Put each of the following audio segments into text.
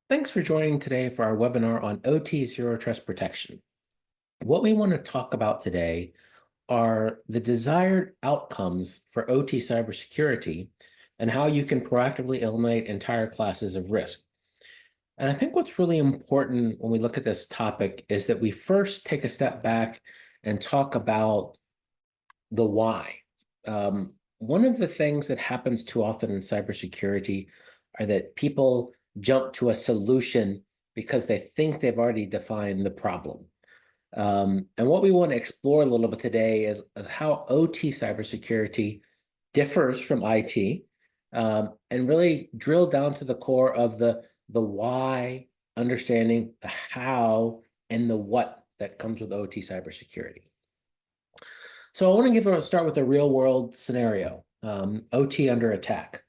Thanks for joining today for our webinar on OT Zero Trust Protection. What we want to talk about today are the desired outcomes for OT cybersecurity and how you can proactively eliminate entire classes of risk. And I think what's really important when we look at this topic is that we first take a step back and talk about the why. One of the things that happens too often in cybersecurity are that people jump to a solution because they think they've already defined the problem. And what we want to explore a little bit today is how OT cybersecurity differs from IT, and really drill down to the core of the why, understanding the how and the what that comes with OT cybersecurity. So I want to start with a real world scenario, OT under attack.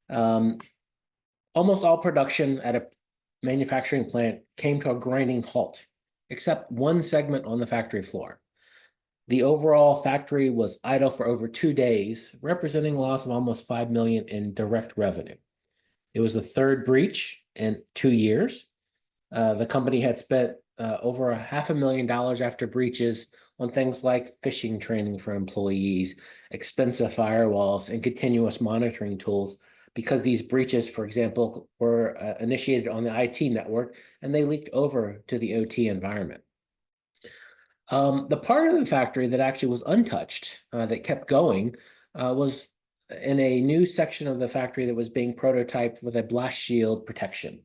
Um, Almost all production at a manufacturing plant came to a grinding halt, except one segment on the factory floor. The overall factory was idle for over 2 days, representing a loss of almost $5 million in direct revenue. It was the third breach in 2 years. The company had spent over $500,000 after breaches on things like phishing training for employees, expensive firewalls, and continuous monitoring tools because these breaches, for example, were initiated on the IT network and they leaked over to the OT environment. The part of the factory that actually was untouched, that kept going, was in a new section of the factory that was being prototyped with a blast shield protection.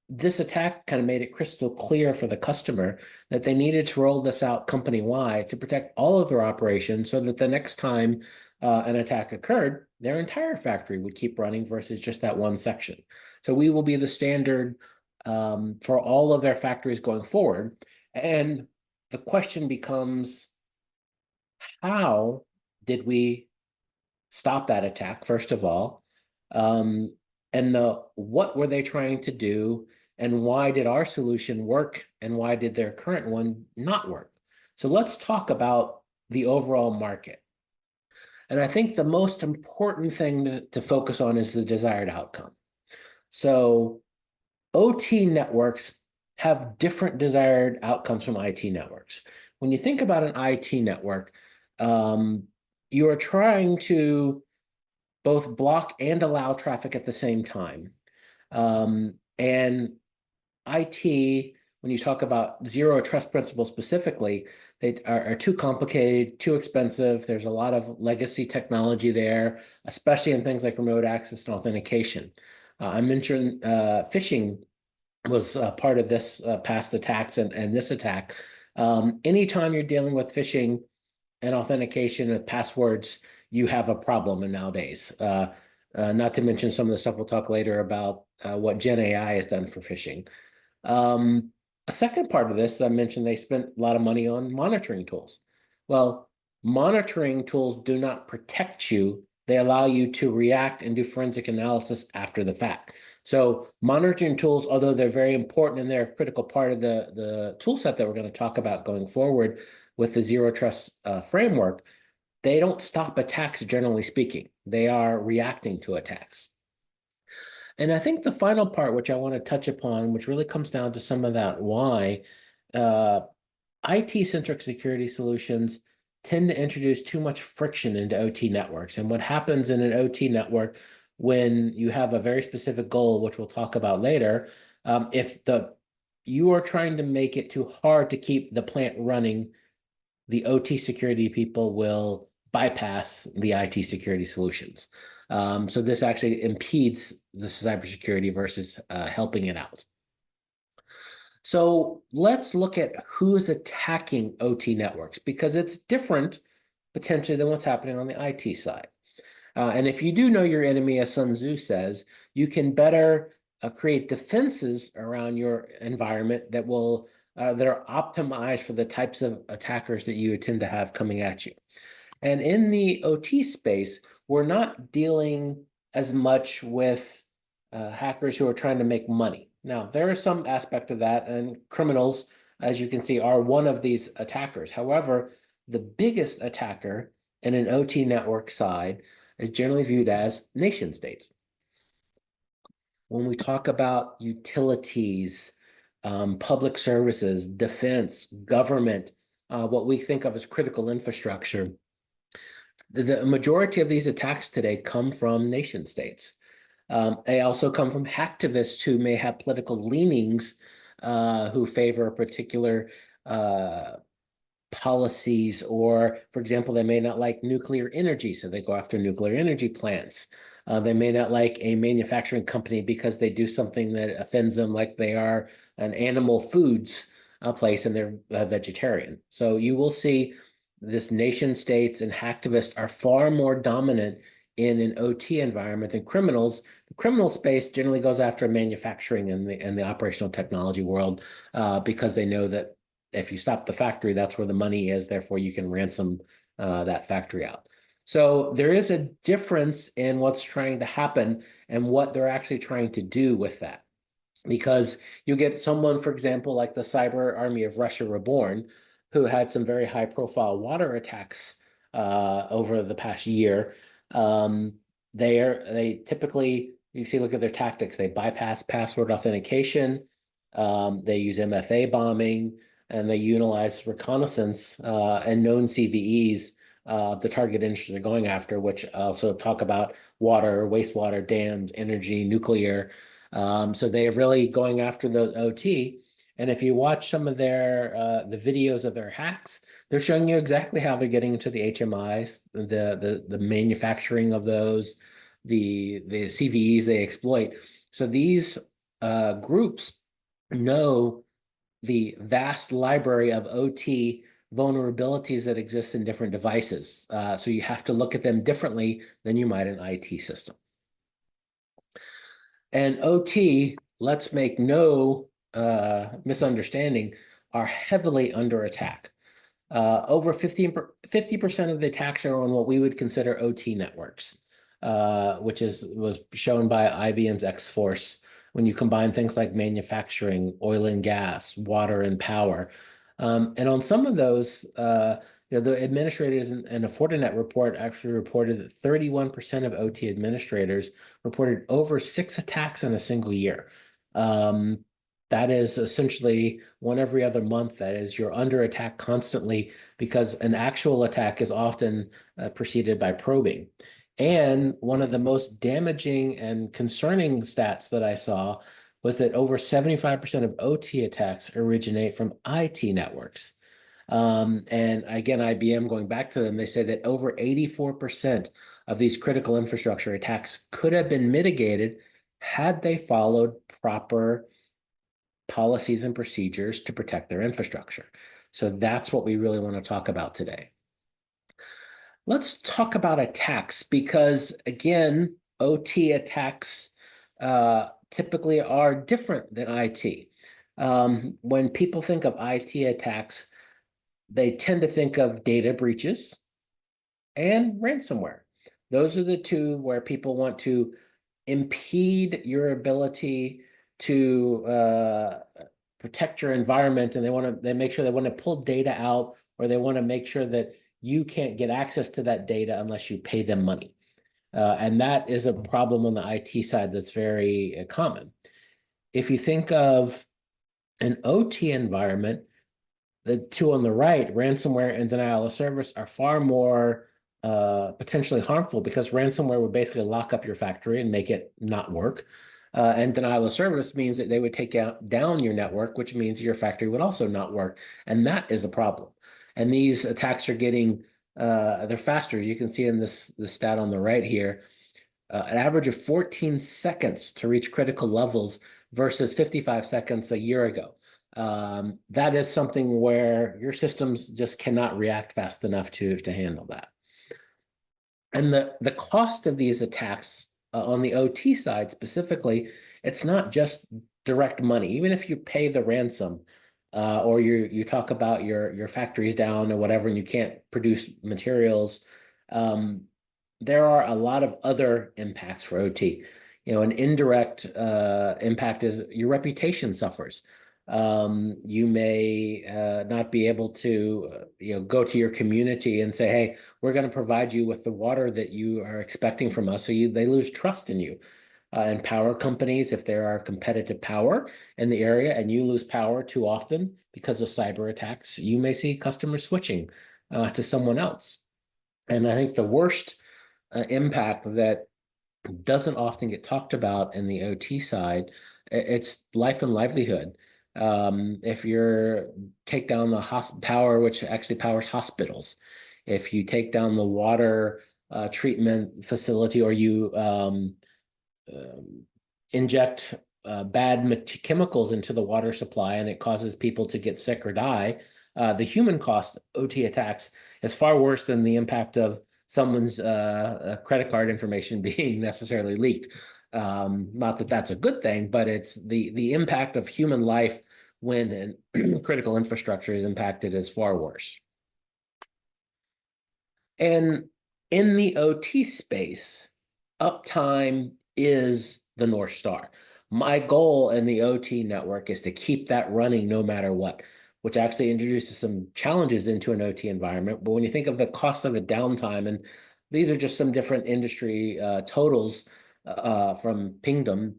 This attack kind of made it crystal clear for the customer that they needed to roll this out company-wide to protect all of their operations so that the next time an attack occurred, their entire factory would keep running versus just that one section. So we will be the standard for all of their factories going forward. And the question becomes, how did we stop that attack, first of all? And what were they trying to do? And why did our solution work? And why did their current one not work? So let's talk about the overall market. And I think the most important thing to focus on is the desired outcome. So OT networks have different desired outcomes from IT networks. When you think about an IT network, you are trying to both block and allow traffic at the same time. And IT, when you talk about zero trust principles specifically, they are too complicated, too expensive. There's a lot of legacy technology there, especially in things like remote access and authentication. I mentioned phishing was part of this past attacks and this attack. Anytime you're dealing with phishing and authentication of passwords, you have a problem nowadays. Not to mention some of the stuff we'll talk later about what Gen AI has done for phishing. A second part of this, I mentioned they spent a lot of money on monitoring tools. Well, monitoring tools do not protect you. They allow you to react and do forensic analysis after the fact. So monitoring tools, although they're very important and they're a critical part of the tool set that we're going to talk about going forward with the Zero Trust framework, they don't stop attacks, generally speaking. They are reacting to attacks. And I think the final part, which I want to touch upon, which really comes down to some of that why, IT-centric security solutions tend to introduce too much friction into OT networks. And what happens in an OT network when you have a very specific goal, which we'll talk about later, if you are trying to make it too hard to keep the plant running, the OT security people will bypass the IT security solutions. So this actually impedes the cybersecurity versus helping it out. So let's look at who is attacking OT networks, because it's different potentially than what's happening on the IT side. And if you do know your enemy, as Sun Tzu says, you can better create defenses around your environment that are optimized for the types of attackers that you tend to have coming at you. And in the OT space, we're not dealing as much with hackers who are trying to make money. Now, there is some aspect of that, and criminals, as you can see, are one of these attackers. However, the biggest attacker in an OT network side is generally viewed as nation states. when we talk about utilities, public services, defense, government, what we think of as critical infrastructure, the majority of these attacks today come from nation states. They also come from hacktivists who may have political leanings, who favor a particular policies, or, for example, they may not like nuclear energy, so they go after nuclear energy plants. They may not like a manufacturing company because they do something that offends them, like they are an animal foods place and they're a vegetarian. So you will see this nation states and hacktivists are far more dominant in an OT environment than criminals. The criminal space generally goes after manufacturing and the operational technology world, because they know that if you stop the factory, that's where the money is. Therefore, you can ransom that factory out. So there is a difference in what's trying to happen and what they're actually trying to do with that. Because you get someone, for example, like the Cyber Army of Russia Reborn, who had some very high profile water attacks over the past year. They typically, you see, look at their tactics. They bypass password authentication. They use MFA bombing, and they utilize reconnaissance and known CVEs, the target industries they're going after, which also talk about water, wastewater, dams, energy, nuclear. So they are really going after the OT. And if you watch some of their the videos of their hacks, they're showing you exactly how they're getting into the HMIs, the manufacturing of those, the CVEs they exploit. So these groups know the vast library of OT vulnerabilities that exist in different devices. So you have to look at them differently than you might an IT system. And OT, let's make no misunderstanding, are heavily under attack. Over 50% of the attacks are on what we would consider OT networks, which was shown by IBM's X-Force. When you combine things like manufacturing, oil and gas, water and power. And on some of those, the administrators in a Fortinet report actually reported that 31% of OT administrators reported over 6 attacks in a single year. That is essentially one every other month. That is, you're under attack constantly because an actual attack is often preceded by probing. And one of the most damaging and concerning stats that I saw was that over 75% of OT attacks originate from IT networks. And again, IBM, going back to them, they say that over 84% of these critical infrastructure attacks could have been mitigated had they followed proper policies and procedures to protect their infrastructure. So that's what we really want to talk about today. Let's talk about attacks because, again, OT attacks typically are different than IT. When people think of IT attacks, they tend to think of data breaches and ransomware. Those are the two where people want to impede your ability to protect your environment, and they make sure they want to pull data out, or they want to make sure that you can't get access to that data unless you pay them money. And that is a problem on the IT side that's very common. If you think of an OT environment, the two on the right, ransomware and denial of service, are far more potentially harmful because ransomware would basically lock up your factory and make it not work. And denial of service means that they would take down your network, which means your factory would also not work. And that is a problem. And these attacks are getting, they're faster. You can see in this stat on the right here, an average of 14 seconds to reach critical levels versus 55 seconds a year ago. That is something where your systems just cannot react fast enough to handle that. And the cost of these attacks on the OT side specifically, it's not just direct money. Even if you pay the ransom, or you talk about your factory's down or whatever, and you can't produce materials, there are a lot of other impacts for OT. An indirect impact is your reputation suffers. You may not be able to, go to your community and say, "Hey, we're going to provide you with the water that you are expecting from us." So they lose trust in you. and power companies. If there are competitive power in the area and you lose power too often because of cyber attacks, you may see customers switching to someone else. And I think the worst impact that doesn't often get talked about in the OT side, it's life and livelihood. If you're take down the power, which actually powers hospitals, if you take down the water treatment facility, or you inject bad chemicals into the water supply and it causes people to get sick or die, the human cost OT attacks is far worse than the impact of someone's credit card information being necessarily leaked. Not that that's a good thing, but it's the impact of human life when critical infrastructure is impacted is far worse. And in the OT space, uptime is the North Star. My goal in the OT network is to keep that running no matter what, which actually introduces some challenges into an OT environment. But when you think of the cost of a downtime, and these are just some different industry totals from Pingdom,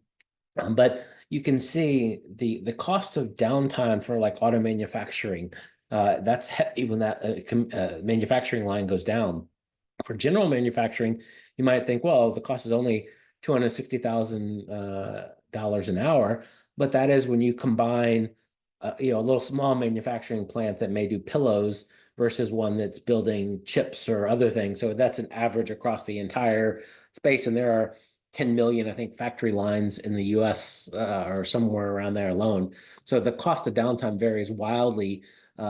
but you can see the cost of downtime for like auto manufacturing. That's heavy when that manufacturing line goes down. For general manufacturing, you might think, well, the cost is only $260,000 an hour, but that is when you combine, a little small manufacturing plant that may do pillows versus one that's building chips or other things. So that's an average across the entire space, and there are 10 million, I think, factory lines in the US or somewhere around there alone. So the cost of downtime varies wildly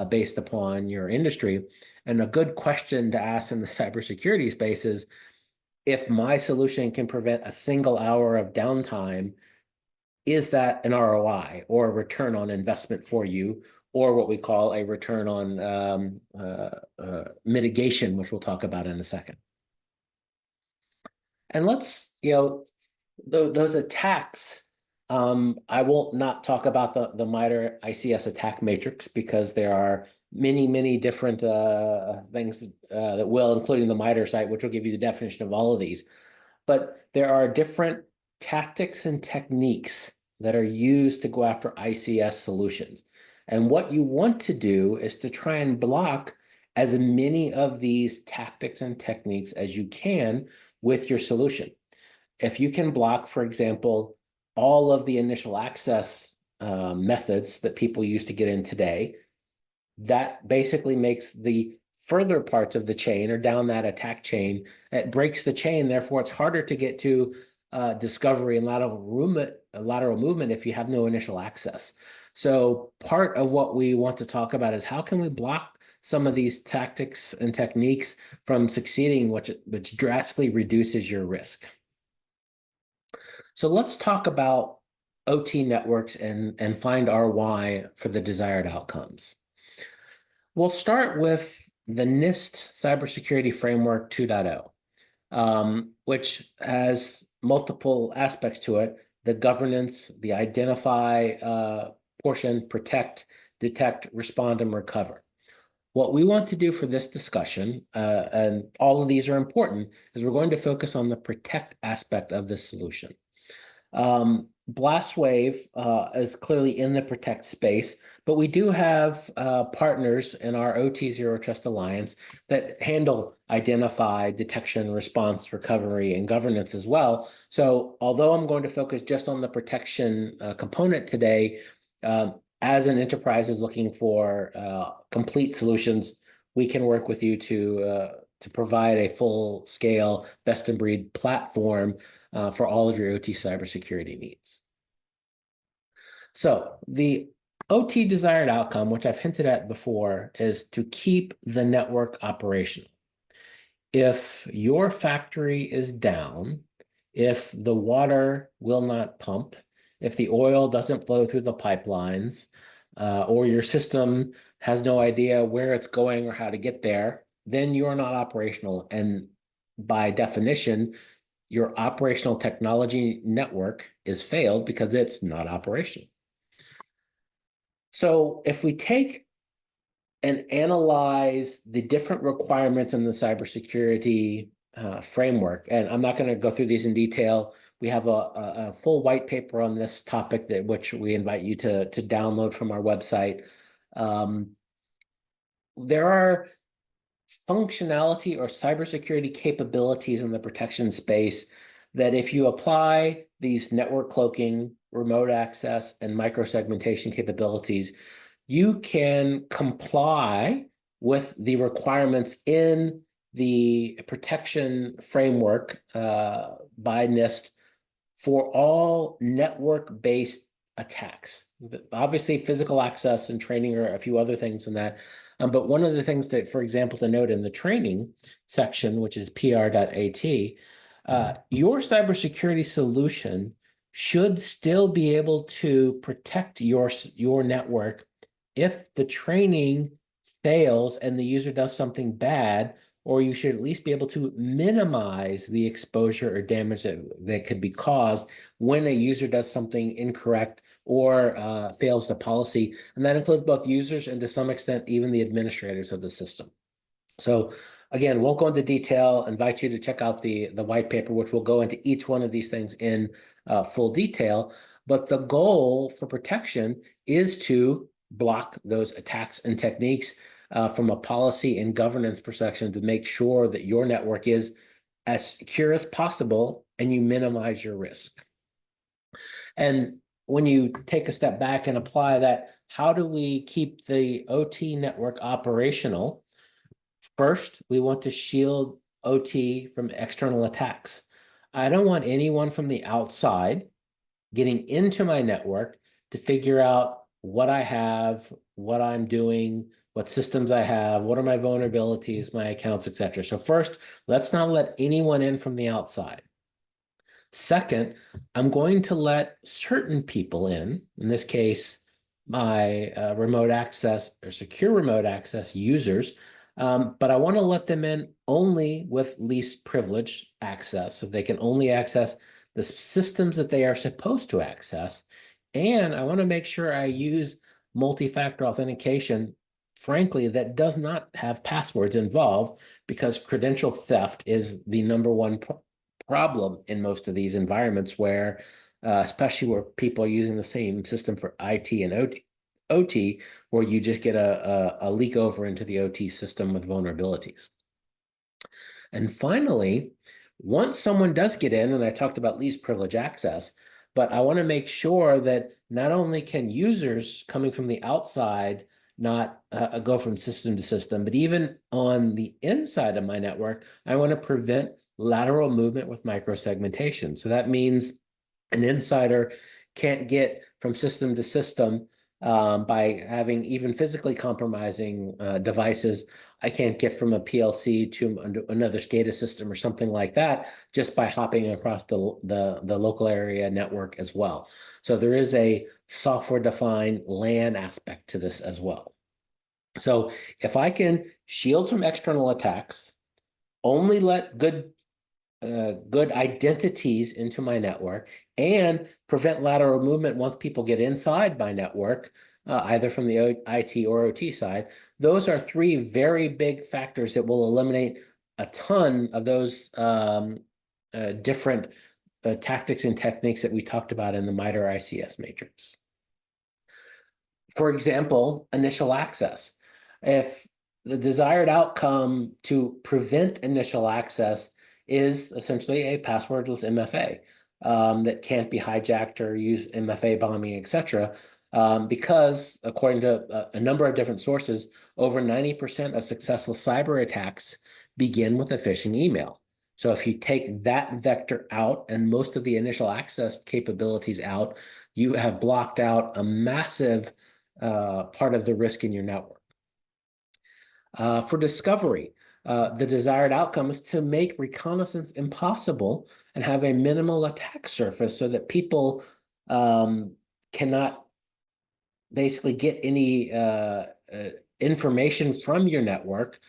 based upon your industry. And a good question to ask in the cybersecurity space is, if my solution can prevent a single hour of downtime, is that an ROI or a return on investment for you, or what we call a return on mitigation, which we'll talk about in a second. And let's, those attacks, I will not talk about the MITRE ICS attack matrix because there are many, many different things that will, including the MITRE site, which will give you the definition of all of these. But there are different tactics and techniques that are used to go after ICS solutions. And what you want to do is to try and block as many of these tactics and techniques as you can with your solution. If you can block, for example, all of the initial access methods that people use to get in today, that basically makes the further parts of the chain or down that attack chain, it breaks the chain. Therefore, it's harder to get to discovery and lateral movement if you have no initial access. So part of what we want to talk about is how can we block some of these tactics and techniques from succeeding, which drastically reduces your risk. So let's talk about OT networks and find our why for the desired outcomes. We'll start with the NIST Cybersecurity Framework 2.0, which has multiple aspects to it: the governance, the identify portion, protect, detect, respond, and recover. What we want to do for this discussion, and all of these are important, is we're going to focus on the protect aspect of this solution. BlastWave is clearly in the protect space, but we do have partners in our OT Zero Trust Alliance that handle identify, detection, response, recovery, and governance as well. So although I'm going to focus just on the protection component today, as an enterprise is looking for complete solutions, we can work with you to provide a full-scale, best-in-breed platform for all of your OT cybersecurity needs. So the OT desired outcome, which I've hinted at before, is to keep the network operational. If your factory is down, if the water will not pump, if the oil doesn't flow through the pipelines, or your system has no idea where it's going or how to get there, then you are not operational. And by definition, your operational technology network is failed because it's not operational. So if we take and analyze the different requirements in the cybersecurity framework, and I'm not going to go through these in detail, We have a full white paper on this topic which we invite you to download from our website. There are functionality or cybersecurity capabilities in the protection space that if you apply these network cloaking, remote access, and microsegmentation capabilities, you can comply with the requirements in the protection framework by NIST for all network-based attacks. Obviously, physical access and training are a few other things in that. But one of the things that, for example, to note in the training section, which is pr.at, your cybersecurity solution should still be able to protect your network if the training fails and the user does something bad, or you should at least be able to minimize the exposure or damage that could be caused when a user does something incorrect or fails the policy. And that includes both users and to some extent, even the administrators of the system. So again, won't go into detail, invite you to check out the white paper, which will go into each one of these things in full detail. But the goal for protection is to block those attacks and techniques from a policy and governance perspective to make sure that your network is as secure as possible and you minimize your risk. And when you take a step back and apply that, how do we keep the OT network operational? First, we want to shield OT from external attacks. I don't want anyone from the outside getting into my network to figure out what I have, what I'm doing, what systems I have, what are my vulnerabilities, my accounts, etc. So first, let's not let anyone in from the outside. Second, I'm going to let certain people in this case, my remote access or secure remote access users, but I want to let them in only with least privilege access. So they can only access the systems that they are supposed to access. And I want to make sure I use multi-factor authentication, frankly, that does not have passwords involved, because credential theft is the number one problem in most of these environments where, especially where people are using the same system for IT and OT, where you just get a leak over into the OT system with vulnerabilities. And finally, once someone does get in, and I talked about least privilege access, but I want to make sure that not only can users coming from the outside not go from system to system, but even on the inside of my network, I want to prevent lateral movement with microsegmentation. So that means an insider can't get from system to system by having even physically compromising devices. I can't get from a PLC to another SCADA system or something like that just by hopping across the local area network as well. So there is a software-defined LAN aspect to this as well. So if I can shield from external attacks, only let good identities into my network, and prevent lateral movement once people get inside my network, either from the IT or OT side, those are three very big factors that will eliminate a ton of those different tactics and techniques that we talked about in the MITRE ICS matrix. For example, initial access. If the desired outcome to prevent initial access is essentially a passwordless MFA that can't be hijacked or use MFA bombing, etc. Because according to a number of different sources, over 90% of successful cyber attacks begin with a phishing email. So if you take that vector out and most of the initial access capabilities out, you have blocked out a massive part of the risk in your network. For discovery, the desired outcome is to make reconnaissance impossible and have a minimal attack surface so that people cannot basically get any information from your network,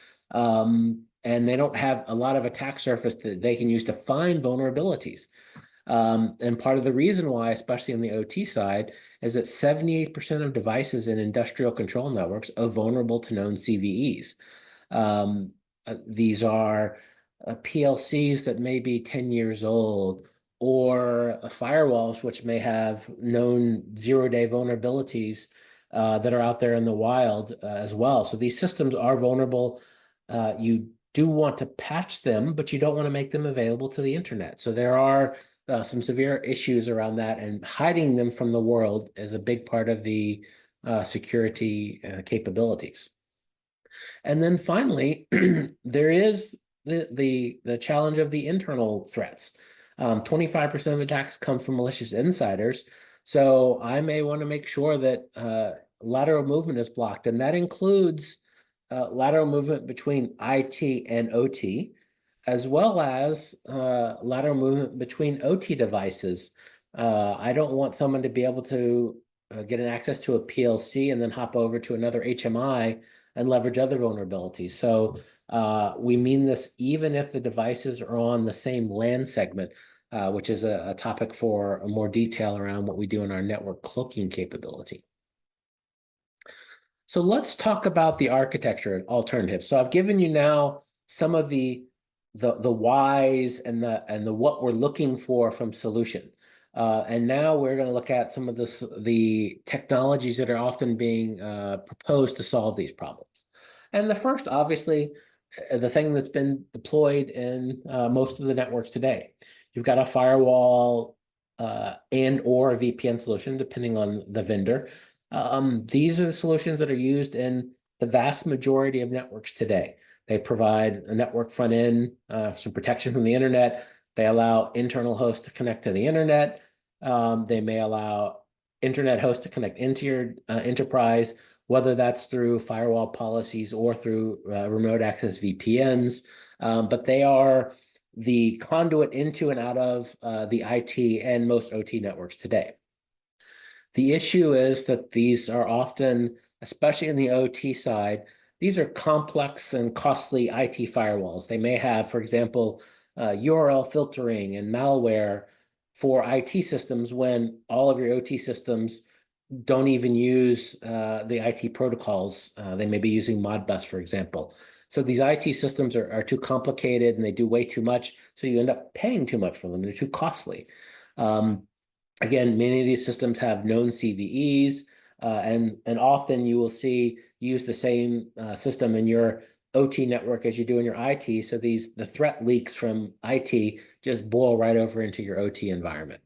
and they don't have a lot of attack surface that they can use to find vulnerabilities. And part of the reason why, especially on the OT side, is that 78% of devices in industrial control networks are vulnerable to known CVEs. These are PLCs that may be 10 years old, or firewalls, which may have known zero-day vulnerabilities that are out there in the wild as well. So these systems are vulnerable. You do want to patch them, but you don't want to make them available to the internet. So there are some severe issues around that, and hiding them from the world is a big part of the security capabilities. And then finally, there is the challenge of the internal threats. 25% of attacks come from malicious insiders. So I may want to make sure that lateral movement is blocked, and that includes lateral movement between IT and OT, as well as lateral movement between OT devices. I don't want someone to be able to get an access to a PLC and then hop over to another HMI and leverage other vulnerabilities. So we mean this even if the devices are on the same LAN segment, which is a topic for more detail around what we do in our network cloaking capability. So let's talk about the architecture alternatives. So I've given you now some of the whys and the what we're looking for from solution. And now we're going to look at some of the technologies that are often being proposed to solve these problems. And the first, obviously, the thing that's been deployed in most of the networks today. You've got a firewall and or a VPN solution, depending on the vendor. These are the solutions that are used in the vast majority of networks today. They provide a network front end, some protection from the internet. They allow internal hosts to connect to the internet. They may allow internet hosts to connect into your enterprise, whether that's through firewall policies or through remote access VPNs. But they are the conduit into and out of the IT and most OT networks today. The issue is that these are often, especially in the OT side, these are complex and costly IT firewalls. They may have, for example, URL filtering and malware for IT systems when all of your OT systems don't even use the IT protocols. They may be using Modbus, for example. So these IT systems are too complicated and they do way too much. So you end up paying too much for them. They're too costly. Again, many of these systems have known CVEs, and often you will see use the same system in your OT network as you do in your IT. So the threat leaks from IT just boil right over into your OT environment.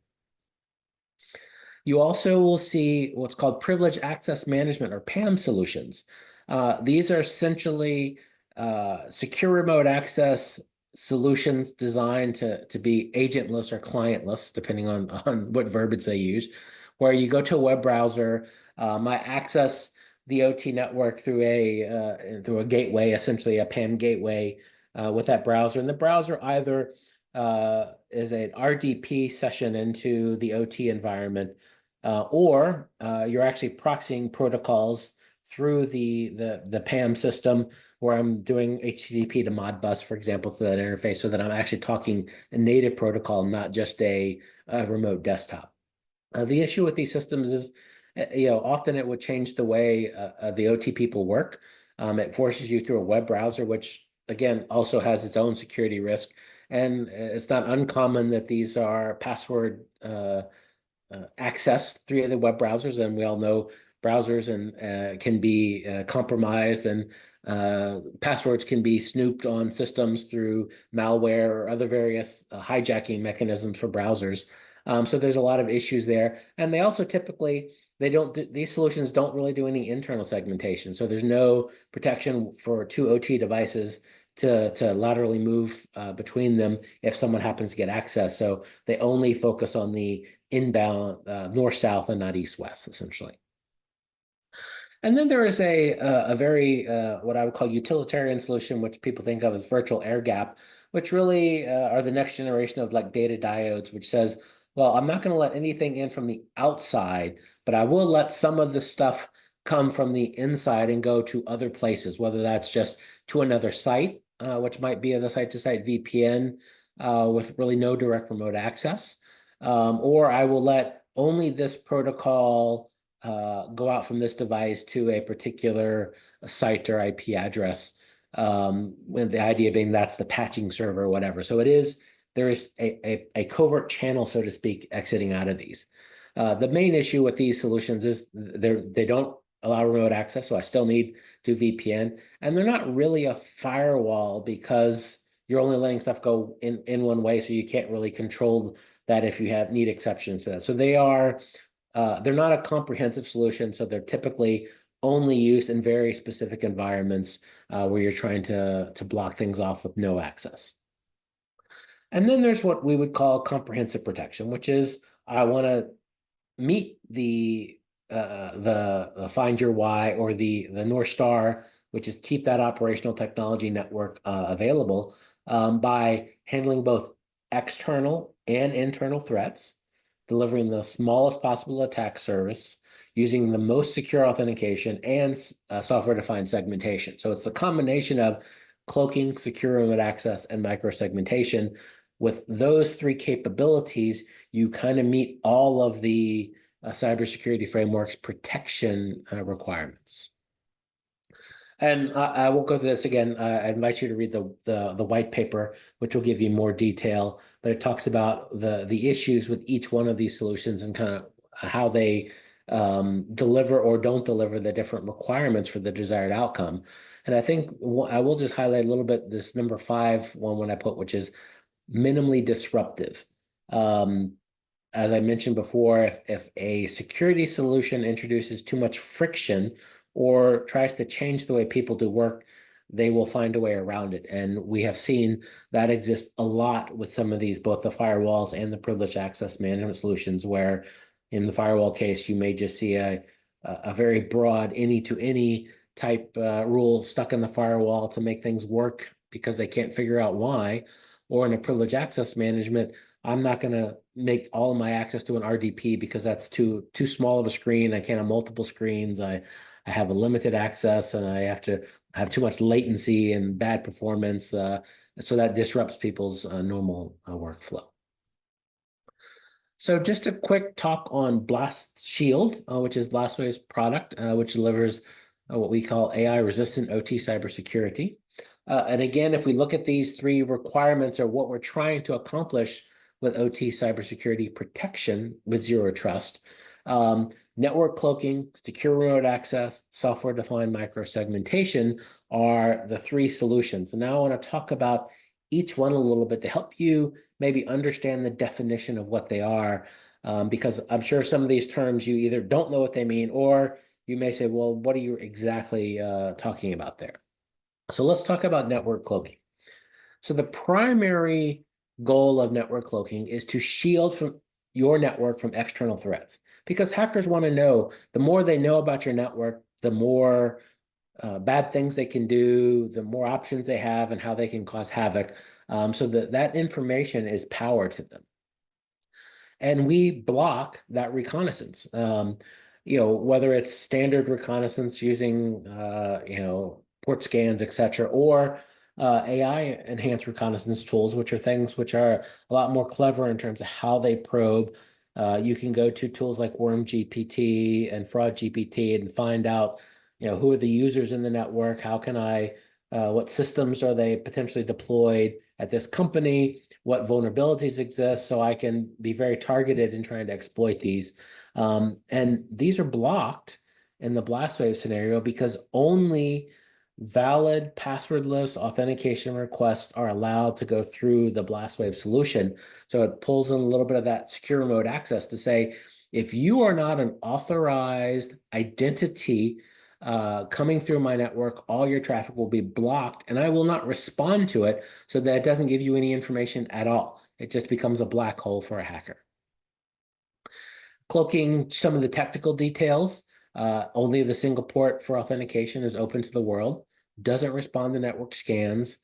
You also will see what's called privileged access management or PAM solutions. These are essentially secure remote access solutions designed to be agentless or clientless, depending on what verbiage they use, where you go to a web browser, might access the OT network through a gateway, essentially a PAM gateway with that browser. And the browser either is an RDP session into the OT environment, or you're actually proxying protocols through the PAM system, where I'm doing HTTP to Modbus, for example, to that interface, so that I'm actually talking a native protocol, not just a remote desktop. The issue with these systems is, often it would change the way the OT people work. It forces you through a web browser, which again also has its own security risk. And it's not uncommon that these are password accessed through the web browsers, and we all know browsers and can be compromised, and passwords can be snooped on systems through malware or other various hijacking mechanisms for browsers. So there's a lot of issues there, and they also typically these solutions don't really do any internal segmentation. So there's no protection for two OT devices to laterally move between them if someone happens to get access. So they only focus on the inbound north-south and not east-west, essentially. And then there is a very, what I would call utilitarian solution, which people think of as virtual air gap, which really are the next generation of like data diodes, which says, well, I'm not going to let anything in from the outside, but I will let some of the stuff come from the inside and go to other places, whether that's just to another site, which might be the site-to-site VPN with really no direct remote access, or I will let only this protocol go out from this device to a particular site or IP address, with the idea being that's the patching server or whatever. So it is there is a covert channel, so to speak, exiting out of these. The main issue with these solutions is they don't allow remote access, so I still need to VPN, and they're not really a firewall because you're only letting stuff go in one way, so you can't really control that if you need exceptions to that. So they're not a comprehensive solution, so they're typically only used in very specific environments where you're trying to block things off with no access. And then there's what we would call comprehensive protection, which is I want to meet the find your why, or the North Star, which is keep that operational technology network available by handling both external and internal threats, delivering the smallest possible attack surface, using the most secure authentication, and software-defined segmentation. So it's the combination of cloaking, secure remote access, and microsegmentation. With those three capabilities, you kind of meet all of the cybersecurity framework's protection requirements. And I won't go through this again. I invite you to read the white paper, which will give you more detail, but it talks about the issues with each one of these solutions and kind of how they deliver or don't deliver the different requirements for the desired outcome. And I think I will just highlight a little bit this number 5 one when I put, which is minimally disruptive. As I mentioned before, if a security solution introduces too much friction or tries to change the way people do work, they will find a way around it. And we have seen that exist a lot with some of these, both the firewalls and the privileged access management solutions, where in the firewall case, you may just see a very broad any-to-any type rule stuck in the firewall to make things work because they can't figure out why. Or in a privileged access management, I'm not going to make all of my access to an RDP because that's too small of a screen. I can't have multiple screens. I have a limited access, and I have to have too much latency and bad performance. So that disrupts people's normal workflow. So just a quick talk on Blast Shield, which is Blastwave's product, which delivers what we call AI-resistant OT cybersecurity. And again, if we look at these three requirements or what we're trying to accomplish with OT cybersecurity protection with zero trust, network cloaking, secure remote access, software-defined microsegmentation are the three solutions. And now I want to talk about each one a little bit to help you maybe understand the definition of what they are, because I'm sure some of these terms you either don't know what they mean, or you may say, well, what are you exactly talking about there? So let's talk about network cloaking. So the primary goal of network cloaking is to shield from your network from external threats, because hackers want to know, the more they know about your network, the more bad things they can do, the more options they have, and how they can cause havoc. So that information is power to them. And we block that reconnaissance. Whether it's standard reconnaissance using, port scans, et cetera, or AI-enhanced reconnaissance tools, which are things which are a lot more clever in terms of how they probe. You can go to tools like Worm GPT and Fraud GPT and find out, who are the users in the network, what systems are they potentially deployed at this company, what vulnerabilities exist, so I can be very targeted in trying to exploit these. And these are blocked in the Blastwave scenario because only valid passwordless authentication requests are allowed to go through the Blastwave solution. So it pulls in a little bit of that secure remote access to say, if you are not an authorized identity coming through my network, all your traffic will be blocked, and I will not respond to it, so that it doesn't give you any information at all. It just becomes a black hole for a hacker. Cloaking some of the technical details. Only the single port for authentication is open to the world, doesn't respond to network scans.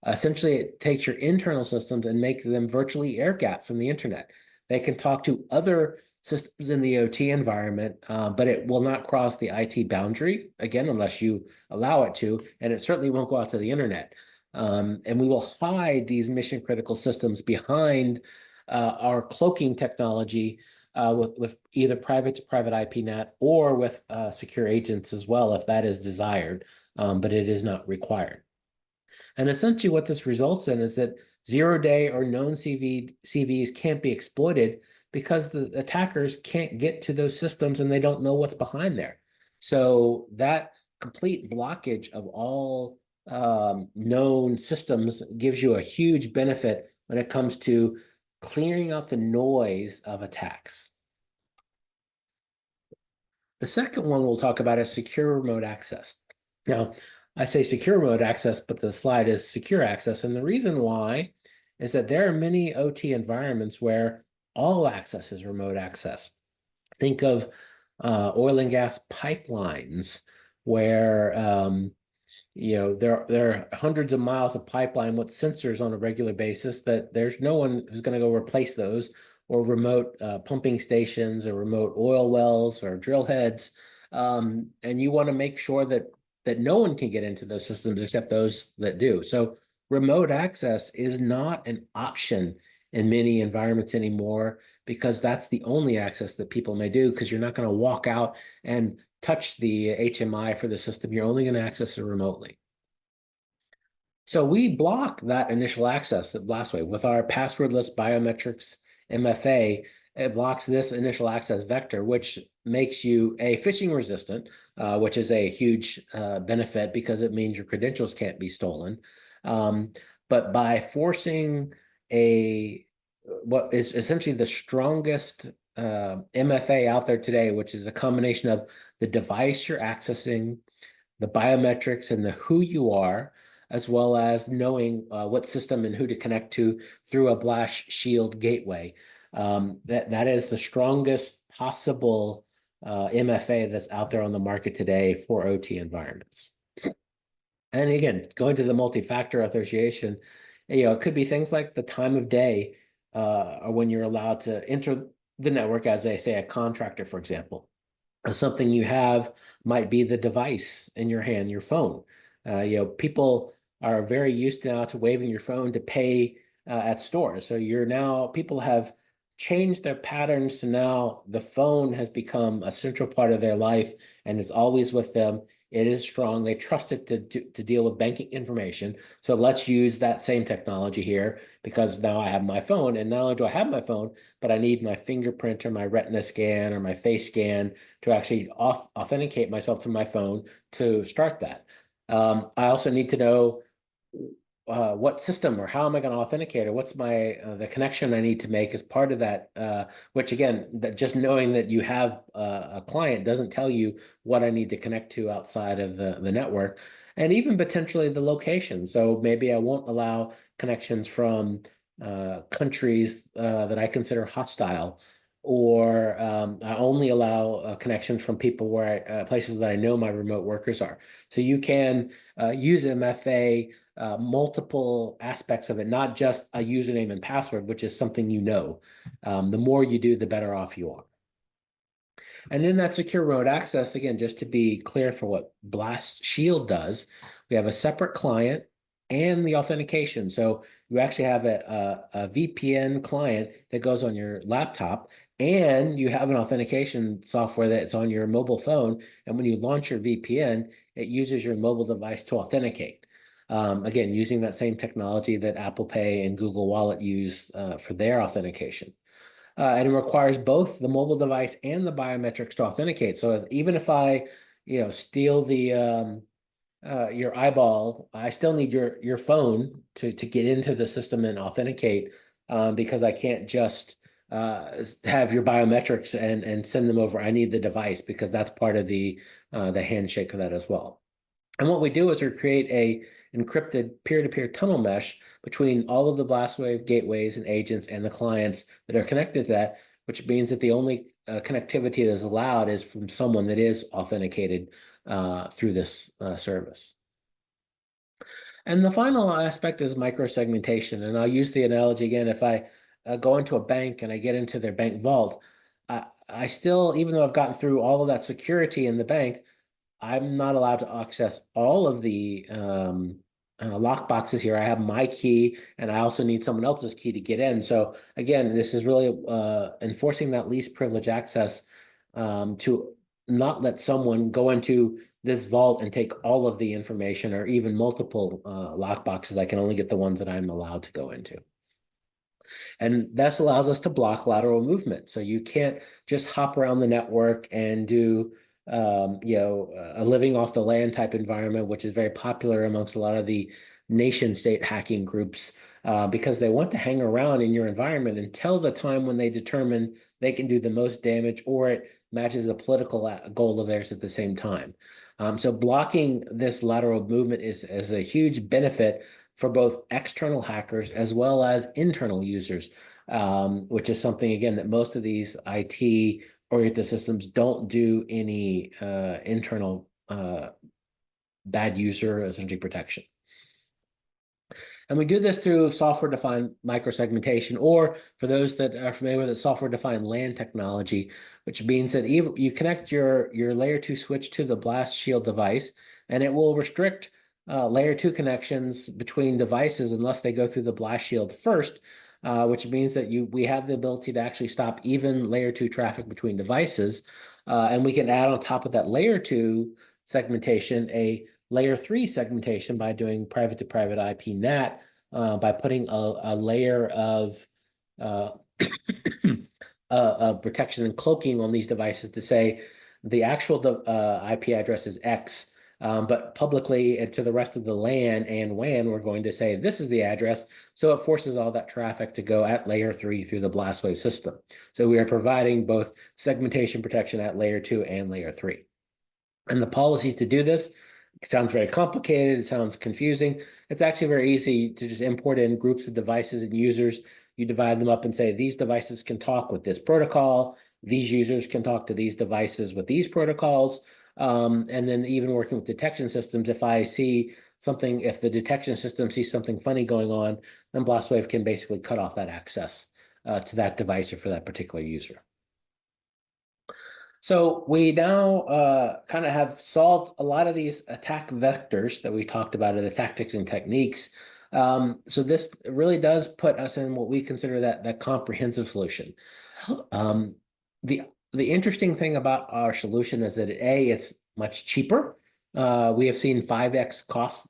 Essentially, it takes your internal systems and makes them virtually air-gapped from the internet. They can talk to other systems in the OT environment, but it will not cross the IT boundary, again, unless you allow it to, and it certainly won't go out to the internet. And we will hide these mission-critical systems behind our cloaking technology with either private to private IPNet or with secure agents as well, if that is desired, but it is not required. And essentially what this results in is that Zero-day or known CVs can't be exploited because the attackers can't get to those systems and they don't know what's behind there. So that complete blockage of all known systems gives you a huge benefit when it comes to clearing out the noise of attacks. The second one we'll talk about is secure remote access. Now, I say secure remote access, but the slide is secure access. And the reason why is that there are many OT environments where all access is remote access. Think of oil and gas pipelines where there are hundreds of miles of pipeline with sensors on a regular basis that there's no one who's going to go replace those, or remote pumping stations or remote oil wells or drill heads. And you want to make sure that no one can get into those systems except those that do. So remote access is not an option in many environments anymore because that's the only access that people may do, because you're not going to walk out and touch the HMI for the system. You're only going to access it remotely. So we block that initial access that last way with our passwordless biometrics MFA. It blocks this initial access vector, which makes you phishing resistant, which is a huge benefit because it means your credentials can't be stolen. But by forcing what is essentially the strongest MFA out there today, which is a combination of the device you're accessing, the biometrics, and the who you are, as well as knowing what system and who to connect to through a blast shield gateway. That is the strongest possible MFA that's out there on the market today for OT environments. And again, going to the multi-factor authentication, it could be things like the time of day or when you're allowed to enter the network as, they say, a contractor, for example. Something you have might be the device in your hand, your phone. People are very used now to waving your phone to pay at stores. So people have changed their patterns to now the phone has become a central part of their life and is always with them. It is strong. They trust it to deal with banking information. So let's use that same technology here, because now I have my phone, and not only do I have my phone, but I need my fingerprint or my retina scan or my face scan to actually authenticate myself to my phone to start that. I also need to know what system or how am I going to authenticate, or what's the connection I need to make as part of that, which again, that just knowing that you have a client doesn't tell you what I need to connect to outside of the network, and even potentially the location. So maybe I won't allow connections from countries that I consider hostile, or I only allow connections from people places that I know my remote workers are. So you can use MFA multiple aspects of it, not just a username and password, which is something the more you do, the better off you are. And in that secure remote access, again, just to be clear for what Blast Shield does, we have a separate client and the authentication. So you actually have a VPN client that goes on your laptop, and you have an authentication software that's on your mobile phone. And when you launch your VPN, it uses your mobile device to authenticate. Again, using that same technology that Apple Pay and Google Wallet use for their authentication. And it requires both the mobile device and the biometrics to authenticate. So even if I, steal your eyeball, I still need your phone to get into the system and authenticate, because I can't just have your biometrics and send them over. I need the device, because that's part of the handshake of that as well. And what we do is we create a encrypted peer-to-peer tunnel mesh between all of the Blastwave gateways and agents and the clients that are connected to that, which means that the only connectivity that is allowed is from someone that is authenticated through this service. And the final aspect is microsegmentation. And I'll use the analogy again. If I go into a bank and I get into their bank vault, I still, even though I've gotten through all of that security in the bank, I'm not allowed to access all of the lock boxes here. I have my key, and I also need someone else's key to get in. So again, this is really enforcing that least privilege access to not let someone go into this vault and take all of the information or even multiple lock boxes. I can only get the ones that I'm allowed to go into. And this allows us to block lateral movement. So you can't just hop around the network and do a living off the land type environment, which is very popular amongst a lot of the nation state hacking groups, because they want to hang around in your environment until the time when they determine they can do the most damage or it matches a political goal of theirs at the same time. So blocking this lateral movement is a huge benefit for both external hackers as well as internal users, which is something, again, that most of these IT-oriented systems don't do any internal bad user essentially protection. And we do this through software-defined microsegmentation, or for those that are familiar with it, software-defined LAN technology, which means that you connect your layer 2 switch to the blast shield device, and it will restrict layer 2 connections between devices unless they go through the blast shield first, which means that we have the ability to actually stop even layer 2 traffic between devices. And we can add on top of that layer 2 segmentation a layer 3 segmentation by doing private to private IP NAT, by putting a layer of protection and cloaking on these devices to say the actual IP address is X, but publicly and to the rest of the LAN and WAN, we're going to say this is the address. So it forces all that traffic to go at layer 3 through the blastwave system. So we are providing both segmentation protection at layer 2 and layer 3. And the policies to do this, it sounds very complicated. It sounds confusing. It's actually very easy to just import in groups of devices and users. You divide them up and say, these devices can talk with this protocol. These users can talk to these devices with these protocols. And then even working with detection systems, if I see something, if the detection system sees something funny going on, then Blastwave can basically cut off that access to that device or for that particular user. So we now kind of have solved a lot of these attack vectors that we talked about in the tactics and techniques. So this really does put us in what we consider that comprehensive solution. The interesting thing about our solution is that it's much cheaper. We have seen 5x cost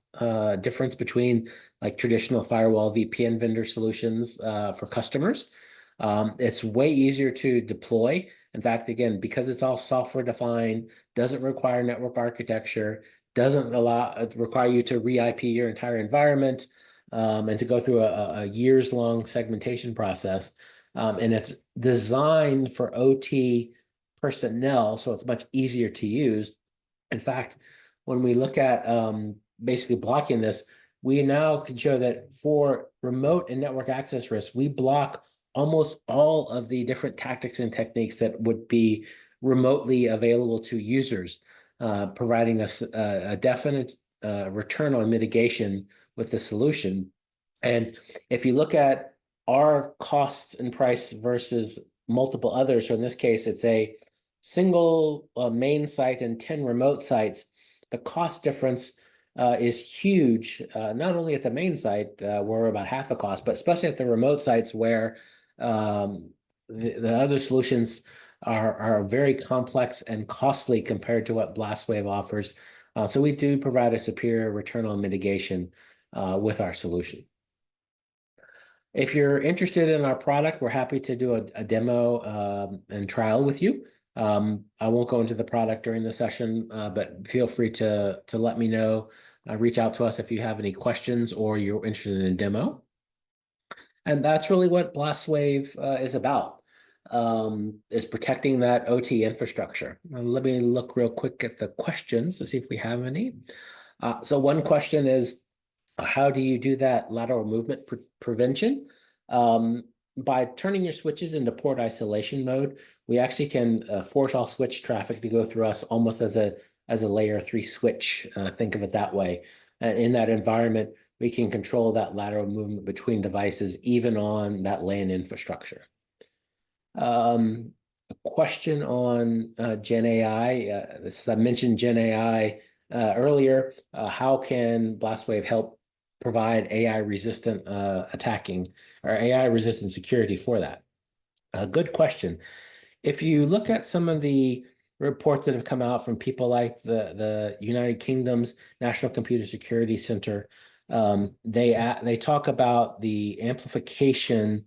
difference between like traditional firewall VPN vendor solutions for customers. It's way easier to deploy. In fact, again, because it's all software defined, doesn't require network architecture, doesn't require you to re-IP your entire environment, and to go through a years long segmentation process. And it's designed for OT personnel, so it's much easier to use. In fact, when we look at basically blocking this, we now can show that for remote and network access risks, we block almost all of the different tactics and techniques that would be remotely available to users, providing us a definite return on mitigation with the solution. And if you look at our costs and price versus multiple others, so in this case, it's a single main site and 10 remote sites, the cost difference is huge, not only at the main site, where we're about half the cost, but especially at the remote sites where the other solutions are very complex and costly compared to what Blastwave offers. So we do provide a superior return on mitigation with our solution. If you're interested in our product, we're happy to do a demo and trial with you. I won't go into the product during the session, but feel free to let me know. Reach out to us if you have any questions or you're interested in a demo. And that's really what Blastwave is about, is protecting that OT infrastructure. Let me look real quick at the questions to see if we have any. So one question is, how do you do that lateral movement prevention? By turning your switches into port isolation mode, we actually can force all switch traffic to go through us almost as a layer 3 switch. Think of it that way. And in that environment, we can control that lateral movement between devices, even on that LAN infrastructure. A question on Gen AI. I mentioned Gen AI earlier. How can Blastwave help provide AI-resistant attacking or AI-resistant security for that? A good question. If you look at some of the reports that have come out from people like the United Kingdom's National Computer Security Center. They talk about the amplification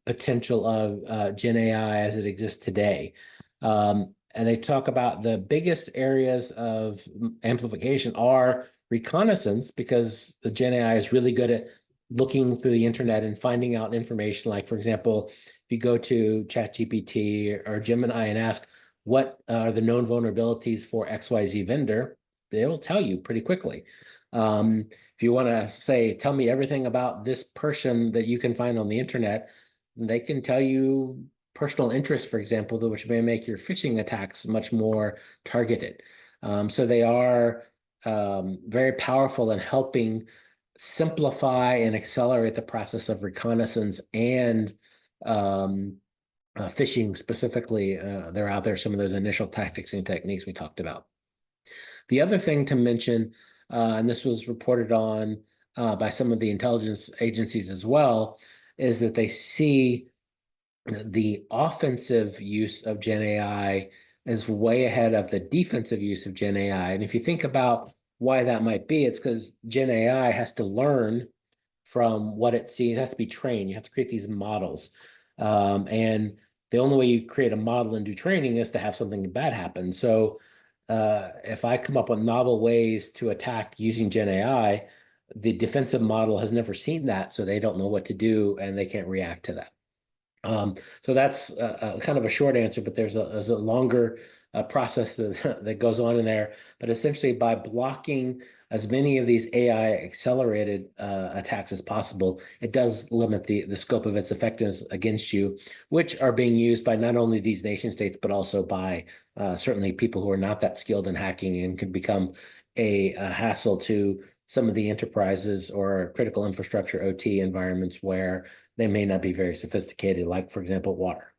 potential of Gen AI as it exists today. And they talk about the biggest areas of amplification are reconnaissance, because the Gen AI is really good at looking through the internet and finding out information. Like, for example, if you go to ChatGPT or Gemini and ask, what are the known vulnerabilities for XYZ vendor, they will tell you pretty quickly. If you want to say, tell me everything about this person that you can find on the internet, they can tell you personal interest, for example, which may make your phishing attacks much more targeted. So they are very powerful in helping simplify and accelerate the process of reconnaissance and phishing specifically. They're out there, some of those initial tactics and techniques we talked about. The other thing to mention, and this was reported on by some of the intelligence agencies as well, is that they see the offensive use of Gen AI is way ahead of the defensive use of Gen AI. And if you think about why that might be, it's because Gen AI has to learn from what it sees. It has to be trained. You have to create these models. And the only way you create a model and do training is to have something bad happen. So if I come up with novel ways to attack using Gen AI, the defensive model has never seen that, so they don't know what to do and they can't react to that. So that's kind of a short answer, but there's a longer process that goes on in there. But essentially, by blocking as many of these AI accelerated attacks as possible, it does limit the scope of its effectiveness against you, which are being used by not only these nation states, but also by certainly people who are not that skilled in hacking and can become a hassle to some of the enterprises or critical infrastructure OT environments where they may not be very sophisticated, like, for example, water.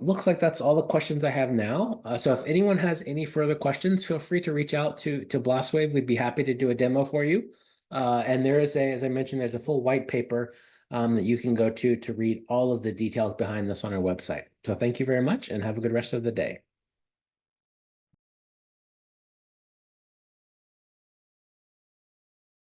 Looks like that's all the questions I have now. So if anyone has any further questions, feel free to reach out to Blastwave. We'd be happy to do a demo for you. And there is as I mentioned, there's a full white paper that you can go to read all of the details behind this on our website. So thank you very much and have a good rest of the day.